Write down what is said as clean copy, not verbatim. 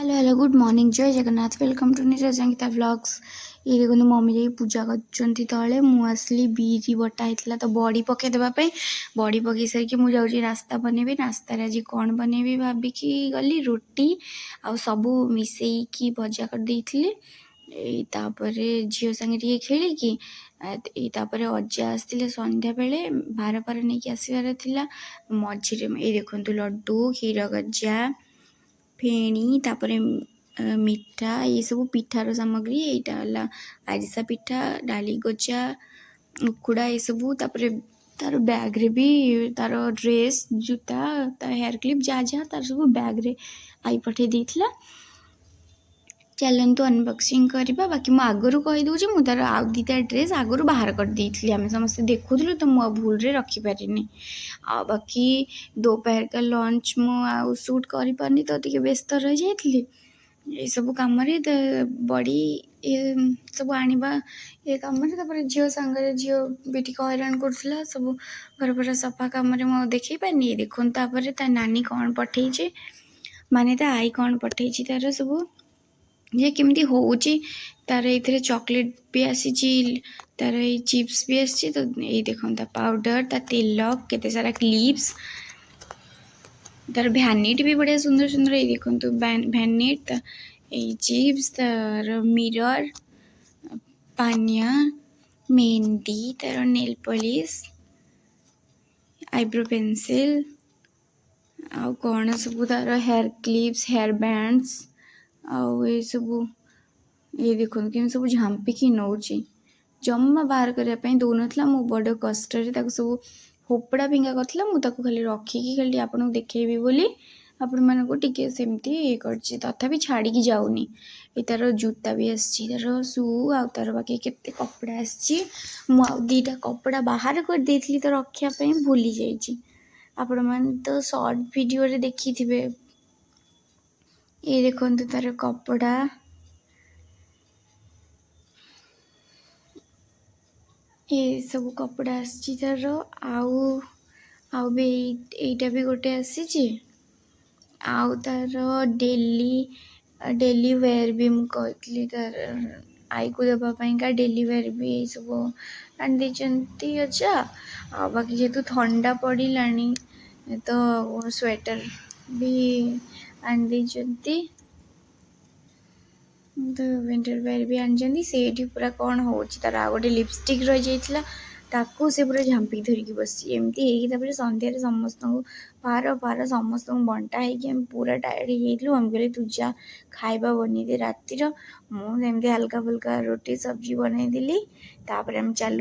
Hello hello good morning Jai Jagannath welcome to Neeraj Ankita vlogs. ये देखो mummy जाई पूजा कर तले मुझे बीरी बटा होता तो बड़ी पकई देवाई बड़ी पकई सारिकी मुझे नास्ता बनैबी नास्तार आज कौन बनैबी भाविकी गली रोटी आ सबू मिसेईकी भजा कर देइथिले। झील सांगे खेलिकी अजा आसते सन्ध्या बेले भार पार नहीं आसबार थिला मझे ये देखो लड्डू क्षीर गजा फेणी तापरे मिठा ये सब पिठार सामग्री यहाँ आरिसा पिठा डाली गजा उखुड़ा ये सब तार बैग रे भी तार ड्रेस जूता तार हेयर क्लिप जहाँ जहाँ तार सब बैग रे आई पठे देइथिला। चलतु अनबॉक्सिंग करवा बाकी मुझे आगु कहीदे मुझे तार आउ दीटा ड्रेस आगु बाहर कर देइथिली आमे समस्ते देखुलु तो मुझे भूल रे रखिपारिनी आ बाकी दोपहर का लंच मु शूट कर पारनी तो टी व्यस्त रही जाइए ये सब कम बड़ी ये सब आनिबा ये कम झील सांगे झील भी टी हैरान कर सब घर पर सफा कम देखे पारनी ये देखो ता नानी कौन पठे माने ता आई कौन पठे तार सब ये केमती होची तार ये चॉकलेट भी आसी तार ये चिप्स भी आसी तो ये देखो पाउडर ता तेल केते सारा क्लिप्स तार भैनिट भी बढ़िया सुंदर सुंदर ये देखो भैनिट ये चिप्स तार मिरर पानिया मेहंदी तार नेल पॉलिश आईब्रो पेंसिल आ कौन सब तार हेयर क्लिप्स हेयर बैंड्स आउ ये सब ये देखो कि सब झांपिकी नौची जमा बाहर करने दौन मो बड़ कष्ट सब होपड़ा फिंगा करता मुझे खाली रखिकी खाली आपको देखेबी बोली आपण मानक टिके सेमती ये करछि तथापि छाड़ी जाऊनी ये तार जूता भी आसी तार शू आ तार बाकी केते कपड़ा आसी दीटा कपड़ा बाहर कर देइथिली तो रखापी भूली जाइछि आपण मान तो शॉर्ट वीडियो रे देखी थे। ये देखो तार कपड़ा ये सब कपड़ा आसी तार आउ आउ भी एटा भी गोटे आसी आउ तार डेली वेयर भी मुझे तार आई को देवाई का डेली वेयर भी ये सब आनी अच्छा आ बाकी जेहेतु ठंडा पड़ा तो स्वेटर भी आनी तो विंटर वेयर भी आनी से पूरा कौन हो तार आ गए लिपस्टिक रही जाइए ताकू से पूरा झांपिक धरिकी बसी एमती सन्धार समस्त पार पार समस्त बंटा है पूरा टायर्ड हो कहले तू जा खाइबा बनी दे रातिर मुझे हल्का फुल्का रोटी सब्जी बनई देली चलू।